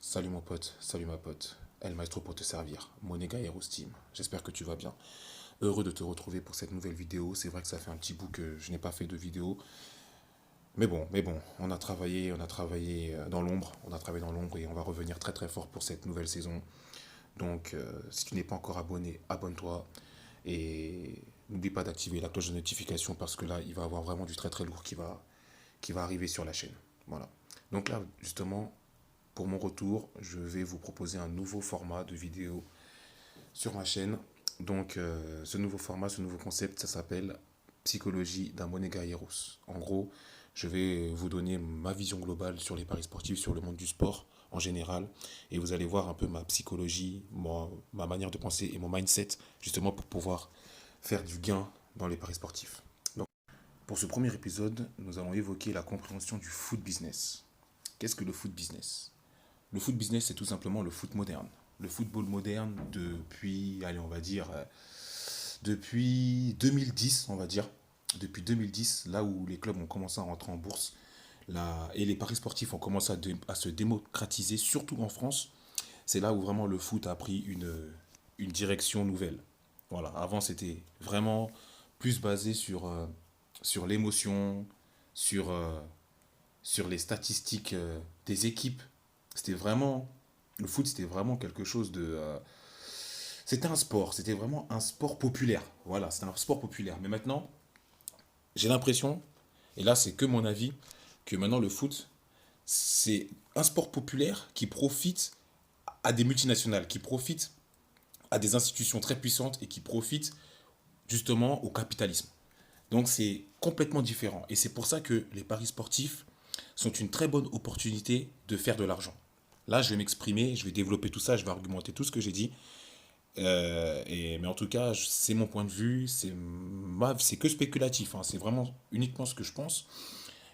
Salut mon pote, salut ma pote. El Maestro pour te servir. Monega et Team. J'espère que tu vas bien. Heureux de te retrouver pour cette nouvelle vidéo. C'est vrai que ça fait un petit bout que je n'ai pas fait de vidéo. Mais bon, on a travaillé dans l'ombre. On a travaillé dans l'ombre et on va revenir très très fort pour cette nouvelle saison. Donc, si tu n'es pas encore abonné, abonne-toi. Et n'oublie pas d'activer la cloche de notification parce que là, il va y avoir vraiment du très très lourd qui va arriver sur la chaîne. Voilà. Donc là, justement, pour mon retour, je vais vous proposer un nouveau format de vidéo sur ma chaîne. Donc, ce nouveau format, ce nouveau concept, ça s'appelle Psychologie d'un Monéga Heroes. En gros, je vais vous donner ma vision globale sur les paris sportifs, sur le monde du sport en général. Et vous allez voir un peu ma psychologie, ma manière de penser et mon mindset, justement pour pouvoir faire du gain dans les paris sportifs. Donc, pour ce premier épisode, nous allons évoquer la compréhension du foot business. Qu'est-ce que le foot business? Le foot business, c'est tout simplement le foot moderne. Le football moderne depuis, allez, on va dire, depuis 2010, on va dire. Depuis 2010, là où les clubs ont commencé à rentrer en bourse, là, et les paris sportifs ont commencé à se démocratiser, surtout en France, c'est là où vraiment le foot a pris une direction nouvelle. Voilà, avant c'était vraiment plus basé sur l'émotion, sur, sur les statistiques des équipes. C'était vraiment, le foot, c'était vraiment quelque chose de... c'était un sport, c'était vraiment un sport populaire. Voilà, c'était un sport populaire. Mais maintenant, j'ai l'impression, et là c'est que mon avis, que maintenant le foot, c'est un sport populaire qui profite à des multinationales, qui profite à des institutions très puissantes et qui profite justement au capitalisme. Donc c'est complètement différent. Et c'est pour ça que les paris sportifs sont une très bonne opportunité de faire de l'argent. Là, je vais m'exprimer, je vais développer tout ça, je vais argumenter tout ce que j'ai dit. Mais en tout cas, c'est mon point de vue, c'est que spéculatif, hein, c'est vraiment uniquement ce que je pense.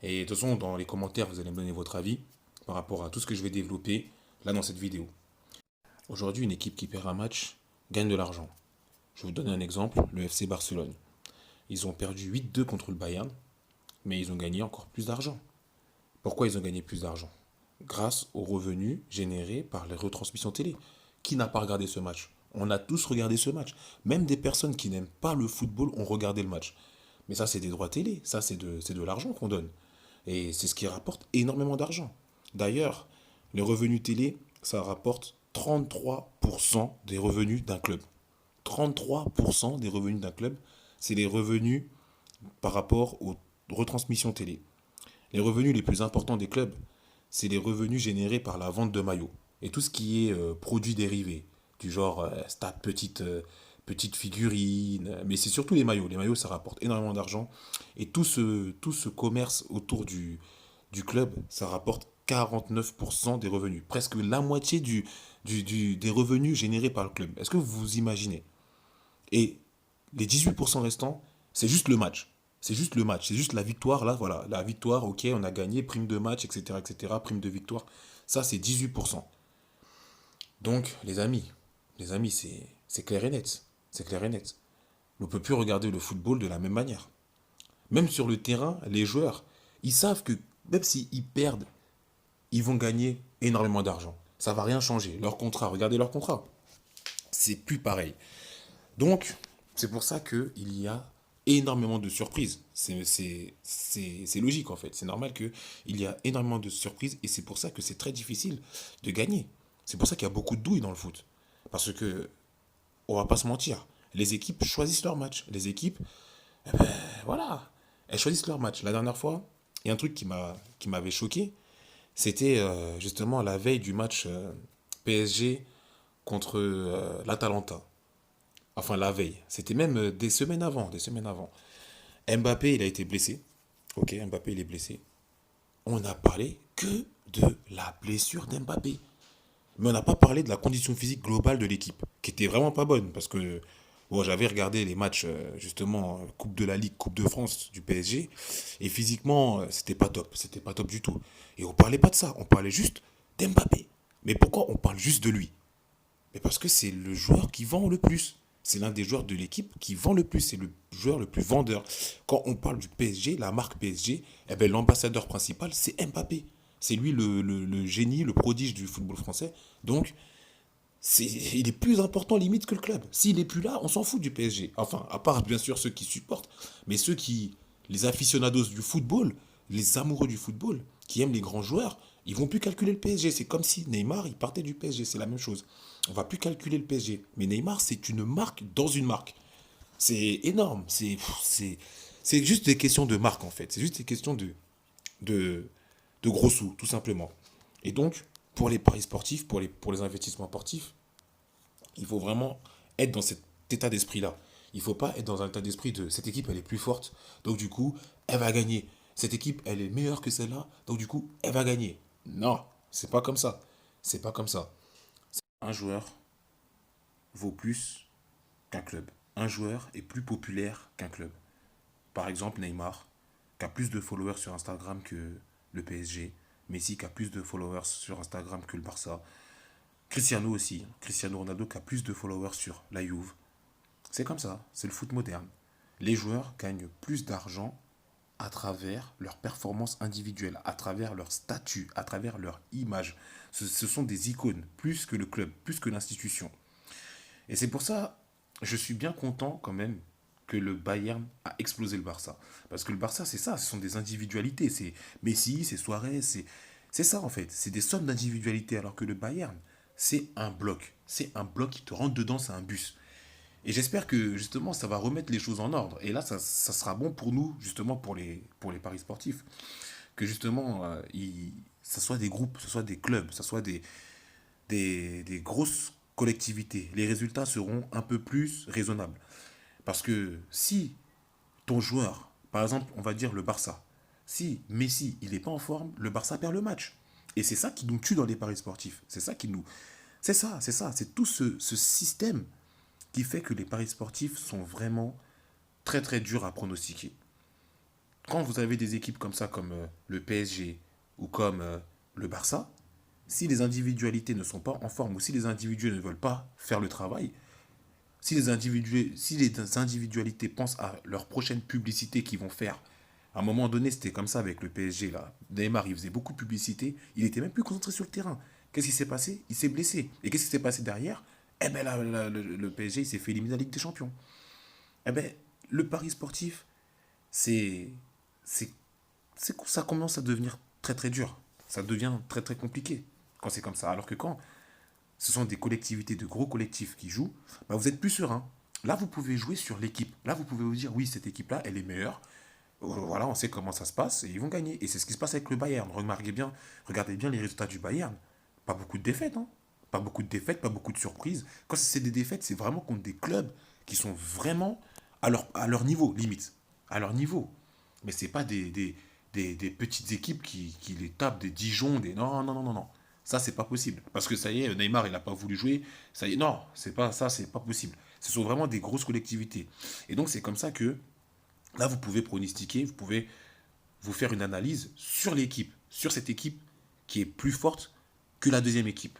Et de toute façon, dans les commentaires, vous allez me donner votre avis par rapport à tout ce que je vais développer là dans cette vidéo. Aujourd'hui, une équipe qui perd un match gagne de l'argent. Je vais vous donner un exemple, le FC Barcelone. Ils ont perdu 8-2 contre le Bayern, mais ils ont gagné encore plus d'argent. Pourquoi ils ont gagné plus d'argent? Grâce aux revenus générés par les retransmissions télé. Qui n'a pas regardé ce match? On a tous regardé ce match. Même des personnes qui n'aiment pas le football ont regardé le match. Mais ça, c'est des droits télé. Ça, c'est de l'argent qu'on donne. Et c'est ce qui rapporte énormément d'argent. D'ailleurs, les revenus télé, ça rapporte 33% des revenus d'un club. 33% des revenus d'un club, c'est les revenus par rapport aux retransmissions télé. Les revenus les plus importants des clubs, c'est les revenus générés par la vente de maillots. Et tout ce qui est produits dérivés, du genre stade petite figurine, mais c'est surtout les maillots. Les maillots, ça rapporte énormément d'argent. Et tout ce commerce autour du club, ça rapporte 49% des revenus. Presque la moitié des revenus générés par le club. Est-ce que vous vous imaginez? Et les 18% restants, c'est juste le match. C'est juste le match, c'est juste la victoire, là, voilà. La victoire, ok, on a gagné, prime de match, etc., prime de victoire. Ça, c'est 18%. Donc, les amis, c'est clair et net. C'est clair et net. On ne peut plus regarder le football de la même manière. Même sur le terrain, les joueurs, ils savent que même s'ils perdent, ils vont gagner énormément d'argent. Ça va rien changer. Leur contrat, regardez leur contrat. C'est plus pareil. Donc, c'est pour ça qu'il y a énormément de surprises. C'est logique en fait. C'est normal qu'il y a énormément de surprises et c'est pour ça que c'est très difficile de gagner. C'est pour ça qu'il y a beaucoup de douilles dans le foot. Parce que, on va pas se mentir, les équipes choisissent leur match. Les équipes, voilà, elles choisissent leur match. La dernière fois, il y a un truc qui m'avait choqué. C'était justement la veille du match PSG contre l'Atalanta. Enfin, la veille. C'était même des semaines avant, des semaines avant. Mbappé, il a été blessé. Ok, Mbappé, il est blessé. On n'a parlé que de la blessure d'Mbappé. Mais on n'a pas parlé de la condition physique globale de l'équipe, qui était vraiment pas bonne. Parce que bon, j'avais regardé les matchs, justement, Coupe de la Ligue, Coupe de France du PSG. Et physiquement, c'était pas top. C'était pas top du tout. Et on parlait pas de ça. On parlait juste d'Mbappé. Mais pourquoi on parle juste de lui? Mais parce que c'est le joueur qui vend le plus. C'est l'un des joueurs de l'équipe qui vend le plus. C'est le joueur le plus vendeur. Quand on parle du PSG, la marque PSG, eh ben, l'ambassadeur principal, c'est Mbappé. C'est lui le génie, le prodige du football français. Donc, il est plus important limite que le club. S'il est plus là, on s'en fout du PSG. Enfin, à part bien sûr ceux qui supportent, mais les aficionados du football, les amoureux du football, qui aiment les grands joueurs, ils vont plus calculer le PSG. C'est comme si Neymar, il partait du PSG, c'est la même chose. On va plus calculer le PSG. Mais Neymar, c'est une marque dans une marque. C'est énorme. C'est juste des questions de marque en fait. C'est juste des questions de, de gros sous, tout simplement. Et donc, pour les paris sportifs, pour les investissements sportifs, il faut vraiment être dans cet état d'esprit-là. Il ne faut pas être dans un état d'esprit de cette équipe, elle est plus forte, donc du coup, elle va gagner. Cette équipe, elle est meilleure que celle-là, donc du coup, elle va gagner. Non, c'est pas comme ça. C'est pas comme ça. Un joueur vaut plus qu'un club. Un joueur est plus populaire qu'un club. Par exemple, Neymar, qui a plus de followers sur Instagram que le PSG. Messi, qui a plus de followers sur Instagram que le Barça. Cristiano aussi. Cristiano Ronaldo, qui a plus de followers sur la Juve. C'est comme ça, c'est le foot moderne. Les joueurs gagnent plus d'argent à travers leur performance individuelle, à travers leur statut, à travers leur image. Ce sont des icônes, plus que le club, plus que l'institution. Et c'est pour ça, je suis bien content quand même que le Bayern a explosé le Barça. Parce que le Barça, c'est ça, ce sont des individualités. C'est Messi, c'est Suarez, c'est ça en fait. C'est des sommes d'individualités. Alors que le Bayern, c'est un bloc. C'est un bloc qui te rentre dedans, c'est un bus. Et j'espère que justement ça va remettre les choses en ordre. Et là, ça sera bon pour nous, justement pour les paris sportifs. Que justement, ça soit des groupes, ça soit des clubs, ça soit des grosses collectivités. Les résultats seront un peu plus raisonnables. Parce que si ton joueur, par exemple, on va dire le Barça, si Messi, il n'est pas en forme, le Barça perd le match. Et c'est ça qui nous tue dans les paris sportifs. C'est ça qui nous... c'est ça. C'est tout ce système qui fait que les paris sportifs sont vraiment très très durs à pronostiquer. Quand vous avez des équipes comme ça, comme le PSG ou comme le Barça, si les individualités ne sont pas en forme ou si les individus ne veulent pas faire le travail, si les individualités pensent à leur prochaine publicité qu'ils vont faire, à un moment donné, c'était comme ça avec le PSG. Là. Neymar, il faisait beaucoup de publicité, il était même plus concentré sur le terrain. Qu'est-ce qui s'est passé? Il s'est blessé. Et qu'est-ce qui s'est passé derrière? Eh ben le PSG, il s'est fait éliminer de la Ligue des Champions. Eh ben, le pari sportif, c'est, c'est, ça commence à devenir très très dur. Ça devient très très compliqué quand c'est comme ça. Alors que quand ce sont des collectivités, de gros collectifs qui jouent, bah vous êtes plus serein. Là, vous pouvez jouer sur l'équipe. Là, vous pouvez vous dire, oui, cette équipe-là, elle est meilleure. Voilà, on sait comment ça se passe et ils vont gagner. Et c'est ce qui se passe avec le Bayern. Regardez bien les résultats du Bayern. Pas beaucoup de défaites, hein. Pas beaucoup de défaites, pas beaucoup de surprises. Quand c'est des défaites, c'est vraiment contre des clubs qui sont vraiment à leur niveau, limite. À leur niveau. Mais c'est pas des petites équipes qui les tapent, des Dijon, des... Non, non, non, non, non. Ça, c'est pas possible. Parce que ça y est, Neymar, il n'a pas voulu jouer. Ça y est, non, c'est pas ça, c'est pas possible. Ce sont vraiment des grosses collectivités. Et donc, c'est comme ça que là, vous pouvez pronostiquer, vous pouvez vous faire une analyse sur l'équipe, sur cette équipe qui est plus forte que la deuxième équipe.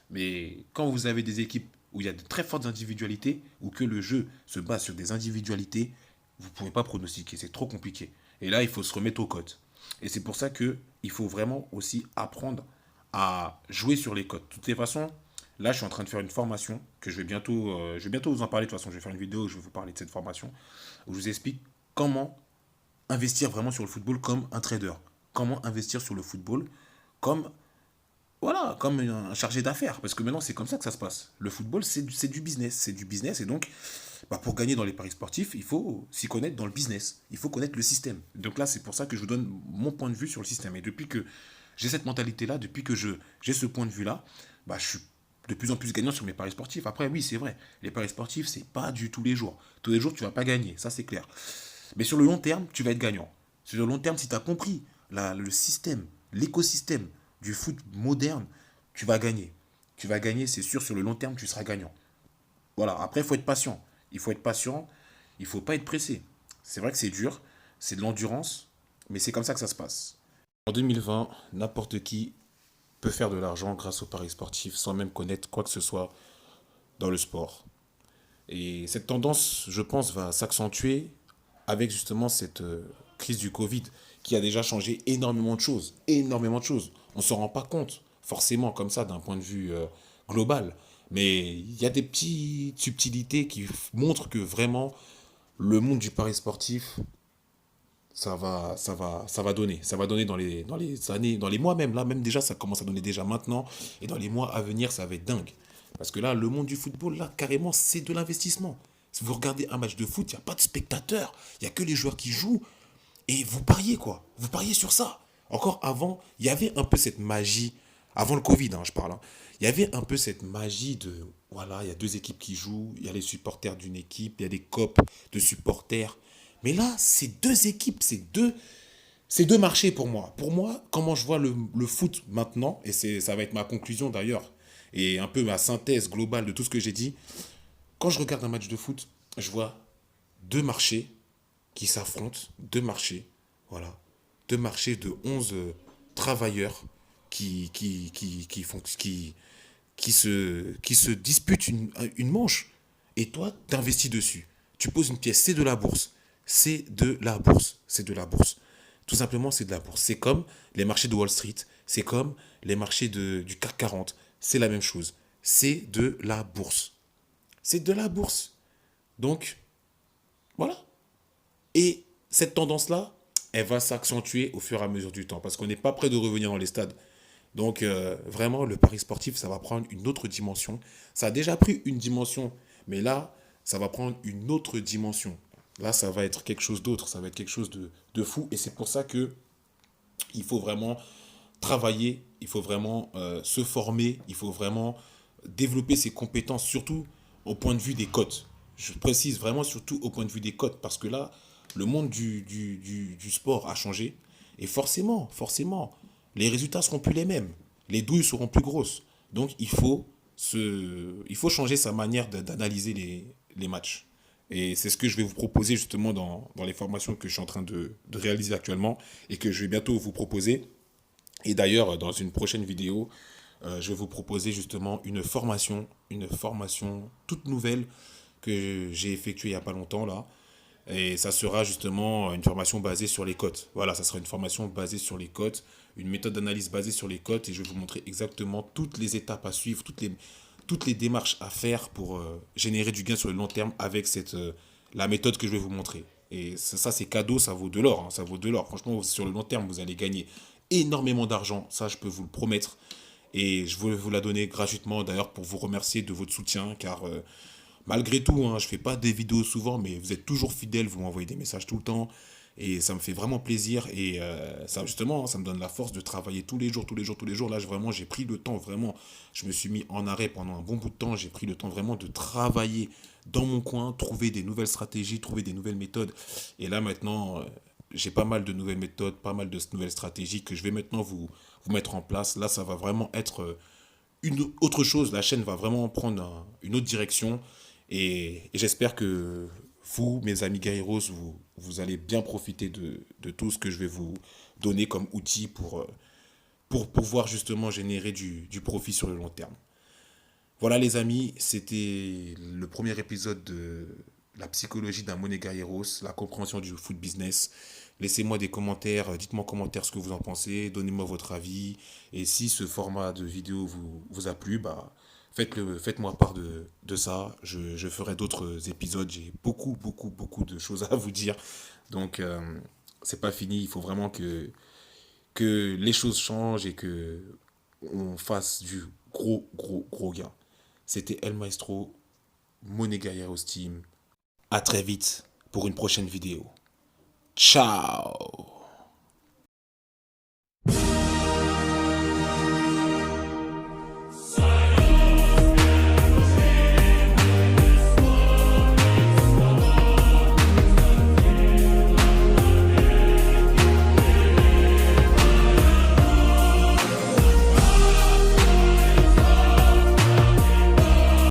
Mais quand vous avez des équipes où il y a de très fortes individualités, ou que le jeu se base sur des individualités, vous ne pouvez pas pronostiquer, c'est trop compliqué. Et là, il faut se remettre aux cotes. Et c'est pour ça qu'il faut vraiment aussi apprendre à jouer sur les cotes. De toutes les façons, là, je suis en train de faire une formation que je vais bientôt vous en parler. De toute façon, je vais faire une vidéo où je vais vous parler de cette formation, où je vous explique comment investir vraiment sur le football comme un trader. Comment investir sur le football comme voilà, comme un chargé d'affaires. Parce que maintenant, c'est comme ça que ça se passe. Le football, c'est du business. C'est du business. Et donc, bah, pour gagner dans les paris sportifs, il faut s'y connaître dans le business. Il faut connaître le système. Donc là, c'est pour ça que je vous donne mon point de vue sur le système. Et depuis que j'ai cette mentalité-là, depuis que j'ai ce point de vue-là, bah, je suis de plus en plus gagnant sur mes paris sportifs. Après, oui, c'est vrai. Les paris sportifs, c'est pas du tous les jours. Tous les jours, tu vas pas gagner. Ça, c'est clair. Mais sur le long terme, tu vas être gagnant. Sur le long terme, si tu as compris le système, l'écosystème du foot moderne, tu vas gagner. Tu vas gagner, c'est sûr, sur le long terme, tu seras gagnant. Voilà, après, il faut être patient. Il faut être patient, il ne faut pas être pressé. C'est vrai que c'est dur, c'est de l'endurance, mais c'est comme ça que ça se passe. En 2020, n'importe qui peut faire de l'argent grâce aux paris sportifs sans même connaître quoi que ce soit dans le sport. Et cette tendance, je pense, va s'accentuer avec justement cette crise du Covid qui a déjà changé énormément de choses. Énormément de choses. On ne s'en rend pas compte, forcément, comme ça, d'un point de vue global. Mais il y a des petites subtilités qui montrent que vraiment, le monde du pari sportif, ça va donner. Ça va donner dans les années, dans les mois même. Là, même déjà, ça commence à donner déjà maintenant. Et dans les mois à venir, ça va être dingue. Parce que là, le monde du football, là, carrément, c'est de l'investissement. Si vous regardez un match de foot, il n'y a pas de spectateurs. Il n'y a que les joueurs qui jouent. Et vous pariez, quoi. Vous pariez sur ça. Encore avant, il y avait un peu cette magie. Avant le Covid, hein, je parle. Hein. Il y avait un peu cette magie de. Voilà, il y a deux équipes qui jouent. Il y a les supporters d'une équipe. Il y a des copes de supporters. Mais là, c'est deux équipes. C'est deux marchés pour moi. Pour moi, comment je vois le foot maintenant, et ça va être ma conclusion d'ailleurs, et un peu ma synthèse globale de tout ce que j'ai dit. Quand je regarde un match de foot, je vois deux marchés qui s'affrontent, deux marchés, voilà, deux marchés de 11 travailleurs qui se disputent une manche. Et toi, tu investis dessus. Tu poses une pièce, c'est de la bourse. C'est de la bourse. C'est de la bourse. Tout simplement, c'est de la bourse. C'est comme les marchés de Wall Street. C'est comme les marchés du CAC 40. C'est la même chose. C'est de la bourse. C'est de la bourse. Donc, voilà. Et cette tendance-là, elle va s'accentuer au fur et à mesure du temps parce qu'on n'est pas prêt de revenir dans les stades. Donc, vraiment, le pari sportif, ça va prendre une autre dimension. Ça a déjà pris une dimension, mais là, ça va prendre une autre dimension. Là, ça va être quelque chose d'autre, ça va être quelque chose de fou. Et c'est pour ça que il faut vraiment travailler, il faut vraiment se former, il faut vraiment développer ses compétences, surtout au point de vue des cotes. Je précise vraiment surtout au point de vue des cotes, parce que là, le monde du sport a changé. Et forcément, les résultats seront plus les mêmes. Les douilles seront plus grosses. Donc, il faut changer sa manière d'analyser les matchs. Et c'est ce que je vais vous proposer justement dans les formations que je suis en train de réaliser actuellement et que je vais bientôt vous proposer. Et d'ailleurs, dans une prochaine vidéo, je vais vous proposer justement une formation toute nouvelle que j'ai effectuée il n'y a pas longtemps là. Et ça sera justement une formation basée sur les cotes. Voilà, ça sera une formation basée sur les cotes, une méthode d'analyse basée sur les cotes. Et je vais vous montrer exactement toutes les étapes à suivre, toutes les démarches à faire pour générer du gain sur le long terme avec la méthode que je vais vous montrer. Et ça c'est cadeau, ça vaut de l'or. Hein, ça vaut de l'or. Franchement, sur le long terme, vous allez gagner énormément d'argent. Ça, je peux vous le promettre. Et je veux vous la donner gratuitement d'ailleurs pour vous remercier de votre soutien car malgré tout, hein, je fais pas des vidéos souvent, mais vous êtes toujours fidèles, vous m'envoyez des messages tout le temps. Et ça me fait vraiment plaisir. Et ça, justement, ça me donne la force de travailler tous les jours, tous les jours, tous les jours. Là, vraiment, j'ai pris le temps, vraiment. Je me suis mis en arrêt pendant un bon bout de temps. J'ai pris le temps vraiment de travailler dans mon coin, trouver des nouvelles stratégies, trouver des nouvelles méthodes. Et là, maintenant, j'ai pas mal de nouvelles méthodes, pas mal de nouvelles stratégies que je vais maintenant vous mettre en place. Là, ça va vraiment être une autre chose. La chaîne va vraiment prendre une autre direction. Et j'espère que vous, mes amis guerrieros, vous allez bien profiter de tout ce que je vais vous donner comme outil pour pouvoir justement générer du profit sur le long terme. Voilà les amis, c'était le premier épisode de la psychologie d'un Monéga Heroes, la compréhension du foot business. Laissez-moi des commentaires, dites-moi en commentaire ce que vous en pensez, donnez-moi votre avis. Et si ce format de vidéo vous a plu, bah, faites-moi part de ça. Je ferai d'autres épisodes, j'ai beaucoup de choses à vous dire. Donc, c'est pas fini, il faut vraiment que les choses changent et que on fasse du gros gain. C'était El Maestro, Monéga Heroes Team. À très vite pour une prochaine vidéo. Ciao!